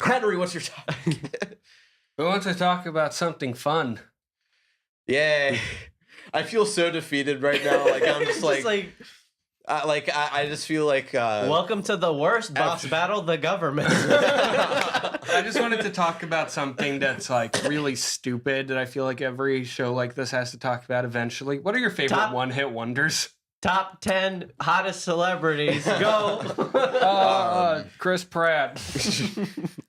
Henry, what's your topic? We want to talk about something fun. Yay. I feel so defeated right now. Like, I'm just like I just feel like... welcome to the worst boss battle, the government. I just wanted to talk about something that's like really stupid that I feel like every show like this has to talk about eventually. What are your favorite one-hit wonders? Top 10 hottest celebrities. Go. Chris Pratt.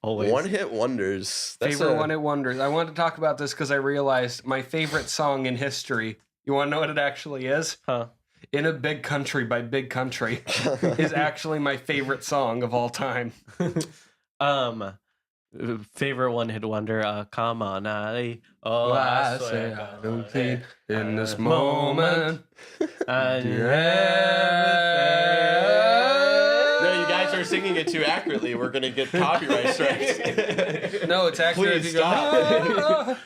Always. One-hit wonders. Favorite one-hit wonders. I wanted to talk about this because I realized my favorite song in history. You want to know what it actually is? Huh. In a Big Country by Big Country is actually my favorite song of all time. Favorite one-hit wonder, come on, I say I don't think in this moment. No, you guys are singing it too accurately. We're going to get copyright strikes. No, it's accurate. Please stop.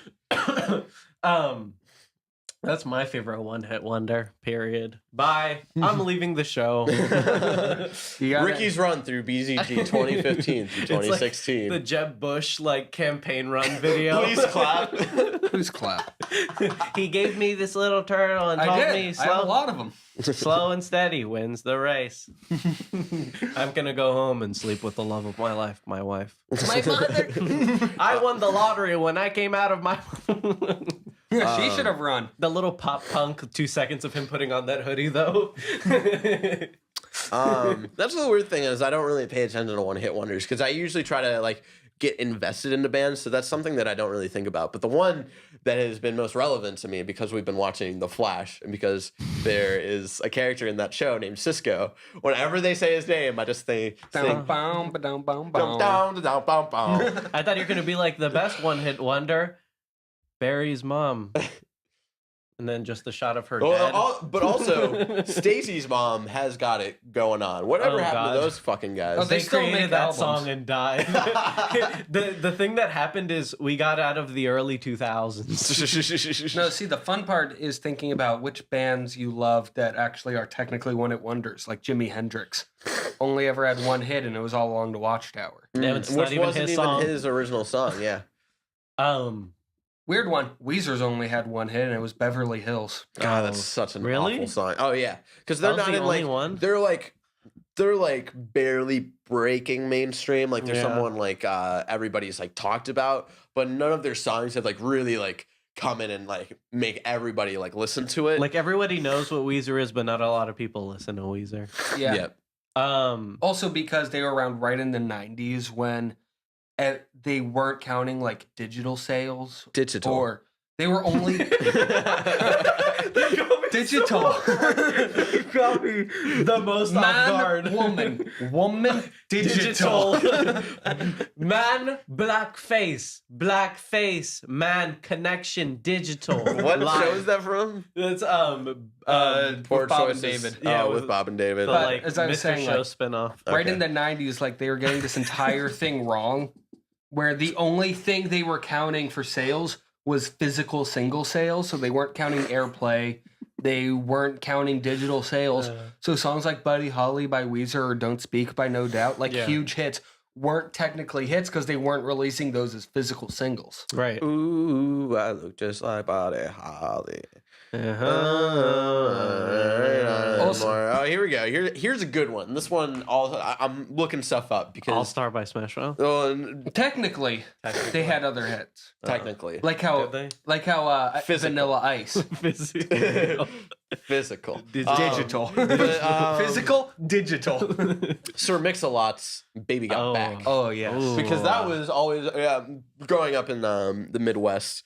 That's my favorite one-hit wonder, period. Bye. I'm leaving the show. Ricky's run through BZG 2015 through 2016. Like the Jeb Bush campaign run video. Please clap. Please clap. He gave me this little turtle and told me I have a lot of them. slow and steady wins the race. I'm gonna go home and sleep with the love of my life, my wife. My mother. I won the lottery when I came out of my... She should have run. The little pop punk 2 seconds of him putting on that hoodie, though. That's the weird thing is I don't really pay attention to one-hit wonders because I usually try to get invested into bands, so that's something that I don't really think about. But the one that has been most relevant to me because we've been watching The Flash and because there is a character in that show named Cisco. Whenever they say his name, I just think Down, down, down, down, down, down, down. I thought you were going to be like the best one-hit wonder, Barry's mom. And then just the shot of her dead. But also, Stacy's mom has got it going on. Whatever happened to those fucking guys? Oh, They still created make that albums. song and died. the thing that happened is we got out of the early 2000s. No, see, the fun part is thinking about which bands you love that actually are technically one-hit wonders, like Jimi Hendrix. Only ever had one hit, and it was all along the Watchtower. Yeah, it's Which not even wasn't his even song. his original song, yeah. Weird one. Weezer's only had one hit, and it was Beverly Hills. God, that's such an Really? awful song. Oh yeah, because they're That was not the in only one? They're barely breaking mainstream. Like there's Yeah. someone everybody's talked about, but none of their songs have really come in and make everybody listen to it. Like everybody knows what Weezer is, but not a lot of people listen to Weezer. Yeah. Yep. Also because they were around right in the 90s when they weren't counting digital sales. Digital. Or they were only... Digital. You got me the most off guard. Woman, digital. Man, blackface, man, connection, digital. What live. show is that from? It's Poor with Bob and Choices. David. Yeah, with Bob and David. the But as I was Mr. saying, Show spinoff. Right Okay. in the 90s, they were getting this entire thing wrong, where the only thing they were counting for sales was physical single sales, so they weren't counting airplay. They weren't counting digital sales. So songs like Buddy Holly by Weezer or Don't Speak by No Doubt, huge hits, weren't technically hits because they weren't releasing those as physical singles. Right. Ooh, I look just like Buddy Holly. Oh, here we go. Here's a good one. This one, I'm looking stuff up because All Star by Smash Mouth. Technically, they had other hits. Technically, Like how Did Physical. Vanilla Ice. physical, Digital. but, Physical, digital. Sir Mix-a-Lot's "Baby Got Back." Oh, yes. Ooh. Because that was always growing up in the Midwest.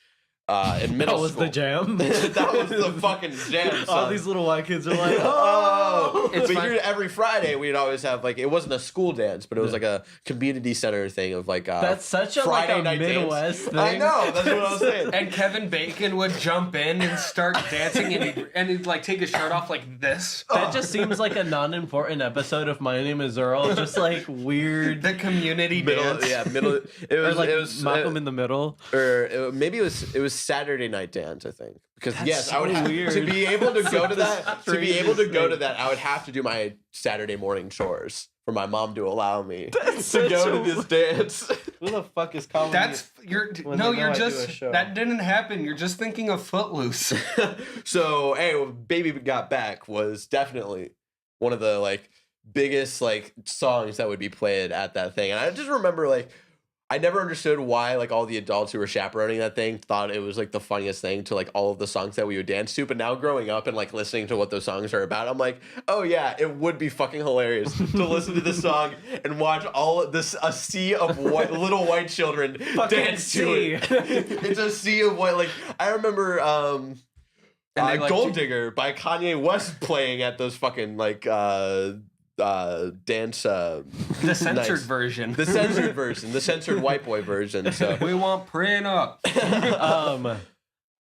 In middle That was school. the jam. That was the fucking jam. All son. these little white kids are like, Oh, It's but fun. here every Friday we'd always have it wasn't a school dance, but it was a community center thing of that's such a Friday a night Midwest dance. thing. I know, that's what I was saying. And Kevin Bacon would jump in and start dancing, and he'd take his shirt off like this. That just seems like a non-important episode of My Name Is Earl. Just weird. The community dance. middle. It Or was it was Malcolm in the Middle. maybe it was Saturday night dance, I think. Because That's I would so have weird. to be able to go to that. To be able to strangest go to thing. that, I would have to do my Saturday morning chores for my mom to allow me That's to go such to a- this dance. Who the fuck is calling That's you're when no, they know you're I do a just show. that didn't happen. You're just thinking of Footloose. So, hey, Baby Got Back was definitely one of the like biggest like songs that would be played at that thing. And I just remember like I never understood why like all the adults who were chaperoning that thing thought it was like the funniest thing to like all of the songs that we would dance to. But now growing up and like listening to what those songs are about, I'm like, oh yeah, it would be fucking hilarious to listen to this song and watch all of this a sea of little white children Fucking dance to sea. it. It's a sea of white. Like I remember they, like, Gold Digger by Kanye West playing at those fucking like dance The censored version. the censored version, the censored white boy version. So We want prenup.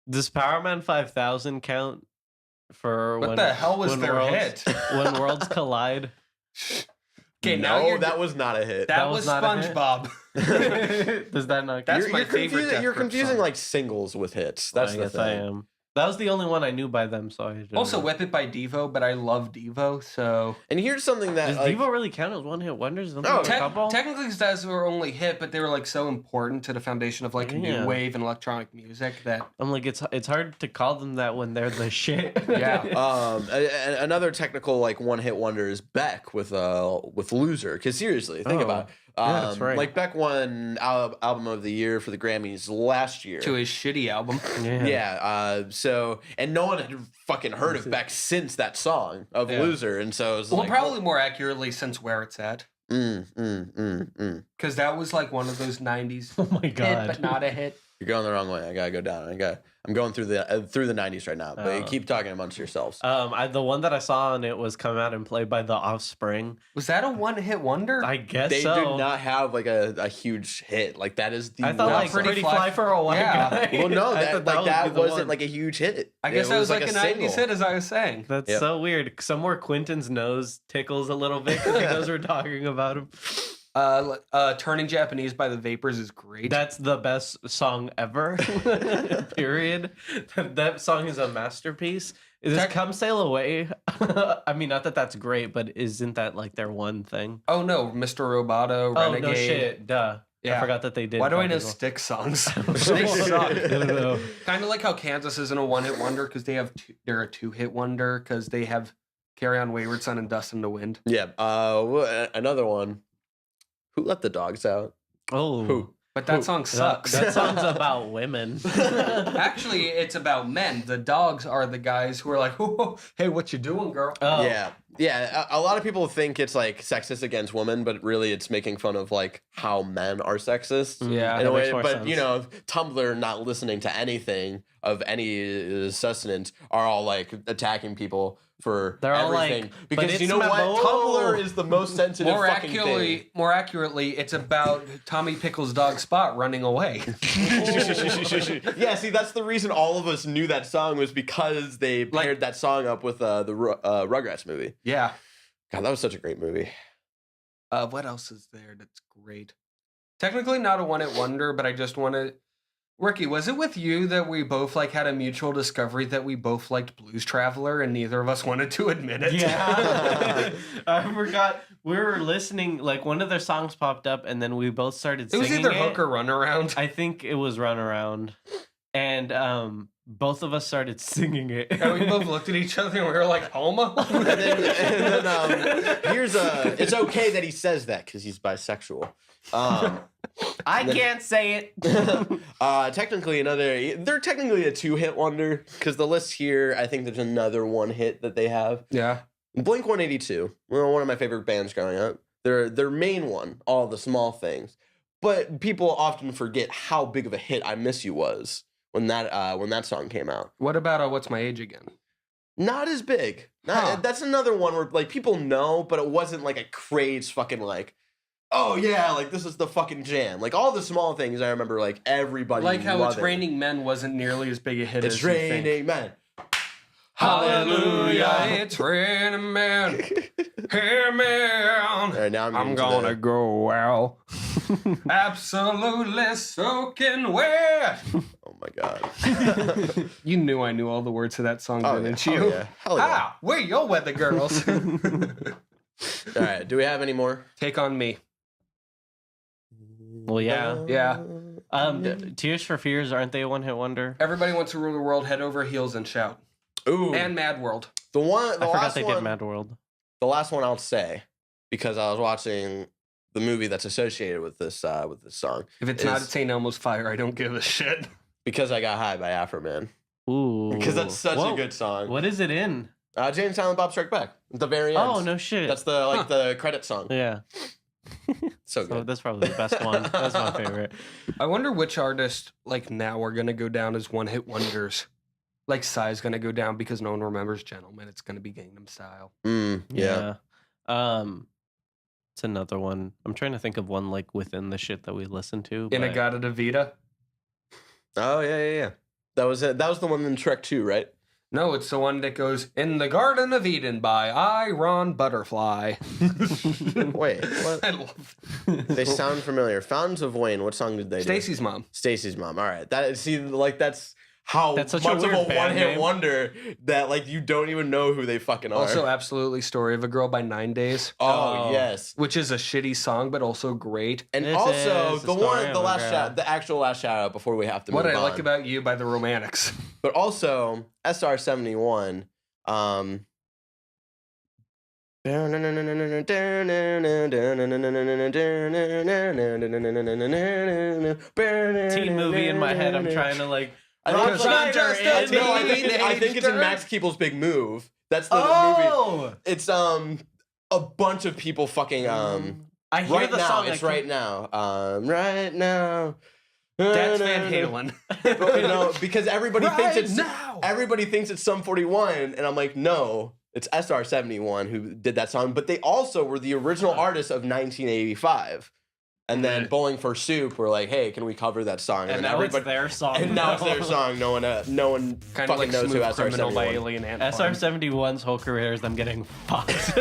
Does Power Man 5000 count for What when, the hell was when their worlds, hit? when worlds collide? Okay, now no, you're that was not a hit. that was was not a hit? SpongeBob. Does that not count? That's my favorite confusing, Death you're Grip confusing song. like singles with hits. That's I the guess I thing. am. That was the only one I knew by them, so I didn't Also, know. Whip It by Devo, but I love Devo, so And here's something that Does like, Devo really count as one-hit wonders? Don't No, they have a couple? technically those were only hit, but they were like so important to the foundation of like Yeah. new wave and electronic music that I'm like, it's hard to call them that when they're the shit. Yeah. another technical like one hit wonder is Beck with Loser. Because seriously, think Oh, about it. yeah, that's right. Like Beck won album of the year for the Grammys last year. to his shitty album. Yeah. So and no one had fucking heard of Beck since that song of Yeah. Loser, and so it was Well, like, probably more accurately since Where It's At, because that was like one of those '90s Oh my hit, god. but not a hit. You're going the wrong way. I gotta go down. I'm going through the 90s right now. But Oh. keep talking amongst yourselves. The one that I saw on it was Come Out and Play by The Offspring. Was that a one-hit wonder? I guess They so. did not have like a huge hit. Like that is the I thought one like song. Pretty Fly for a White Yeah. Guy. Well, no, I that thought like would that be the wasn't one. like a huge hit. I guess It that was like a single. '90s hit, as I was saying. That's Yep. so weird. Somewhere Quentin's nose tickles a little bit because he knows we're talking about him. Turning Japanese by the Vapors is great. That's the best song ever. Period. That song is a masterpiece. Is this Tech- Come Sail Away? I mean, not that that's great, but isn't that like their one thing? Oh no, Mr. Roboto, Oh, Renegade. no shit. Duh. Yeah. I forgot that they did. Why do I know Festival. stick songs? They they suck. I don't know. Kind of like how Kansas isn't a one-hit wonder because they're a two-hit wonder because they have Carry On Wayward Son and Dust in the Wind. Yeah. Another one. Who let the dogs out? Oh. Who? But that song sucks. That song's about women. Actually, it's about men. The dogs are the guys who are like, "Oh, hey, what you doing, girl?" Oh. Yeah. Yeah. A lot of people think it's like sexist against women, but really it's making fun of like how men are sexist. Yeah, In a that makes way, more but sense. you know, Tumblr not listening to anything of any sustenance are all like attacking people for They're all like, everything "But because you it's know my what? boy." Tumblr is the most sensitive fucking thing. More accurately, it's about Tommy Pickles' dog Spot running away. Yeah, see, that's the reason all of us knew that song was because they paired that song up with the Rugrats movie. Yeah. God, that was such a great movie. What else is there that's great? Technically not a one-hit wonder, but I just want to... Ricky, was it with you that we both like had a mutual discovery that we both liked Blues Traveler and neither of us wanted to admit it? Yeah. I forgot. We were listening, like one of their songs popped up and then we both started It was singing either Hook or Runaround. I think it was Run Around. And both of us started singing it. And we both looked at each other and we were like, homo? And then here's it's okay that he says that because he's bisexual. I can't say it. They're technically a 2-hit wonder because the list here, I think there's another one hit that they have. Yeah. Blink 182, one of my favorite bands growing up. Their main one, All the Small Things. But people often forget how big of a hit I Miss You was when that song came out. What about What's My Age Again? Not as big. Huh. That's another one where like people know, but it wasn't like a craze fucking like, oh yeah, like this is the fucking jam. Like all the small things I remember like everybody Like how It's loving. Raining Men wasn't nearly as big a hit as It's you think. raining, man. Hallelujah, it's raining men. Hey man. All right, now I'm I'm getting to gonna go out. Absolutely soaking wet. Oh my god. You knew I knew all the words to that song, Oh, didn't yeah. you? Hell yeah. Hell yeah. Ah, we're your weather girls. All right. Do we have any more? Take on me. Well, yeah. Yeah. Tears for Fears, aren't they a one-hit wonder? Everybody wants to rule the world, head over heels and shout. Ooh. And Mad World. The I forgot last they one, did Mad World. The last one I'll say, because I was watching the movie that's associated with this song. If it's not St. Elmo's Fire, I don't give a shit. Because I Got High by Afro Man. Ooh. Because that's such a good song. What is it in? Jane Silent Bob Strike Back. At the very end. Oh, no shit. That's the credit song. Yeah. So So good. that's probably the best one. That's my favorite. I wonder which artists, like, now are going to go down as one-hit wonders. Like, Psy's going to go down because no one remembers Gentleman. It's going to be Gangnam Style. Yeah. It's another one. I'm trying to think of one like within the shit that we listen to. But... Inagata Davida. Oh, yeah. That was it. That was the one in Shrek 2, right? No, it's the one that goes, In the Garden of Eden by I, Ron Butterfly. Wait, what? I love They sound familiar. Fountains of Wayne. What song did they do? Stacy's mom. Stacy's Mom. All right. That's how That's such much a of a weird band one-hit name. wonder that like you don't even know who they fucking are. Also, absolutely Story of a Girl by 9 Days. oh yes. Which is a shitty song, but also great. And This also is the the story one, of the a last girl. shout, the actual last shout out before we have to move What I on. Like About You by the Romantics. But also SR-71. Teen movie in my head. I'm trying to like. I think it's in teenager. Max Keeble's Big Move. That's the movie. Oh, It's a bunch of people fucking I hear right the now. song. It's right now. Right now. That's Van Halen. But, you know, because everybody thinks it's now. everybody thinks it's Sum 41, and I'm like, no, it's SR-71 who did that song. But they also were the original artists of 1985. And then Right. Bowling for Soup were like, hey, can we cover that song? And then now it's their song. And now it's their song. No one Kind fucking of like knows who Smooth Criminal by SR-71. Alien Ant Farm. SR-71's whole career is them getting fucked.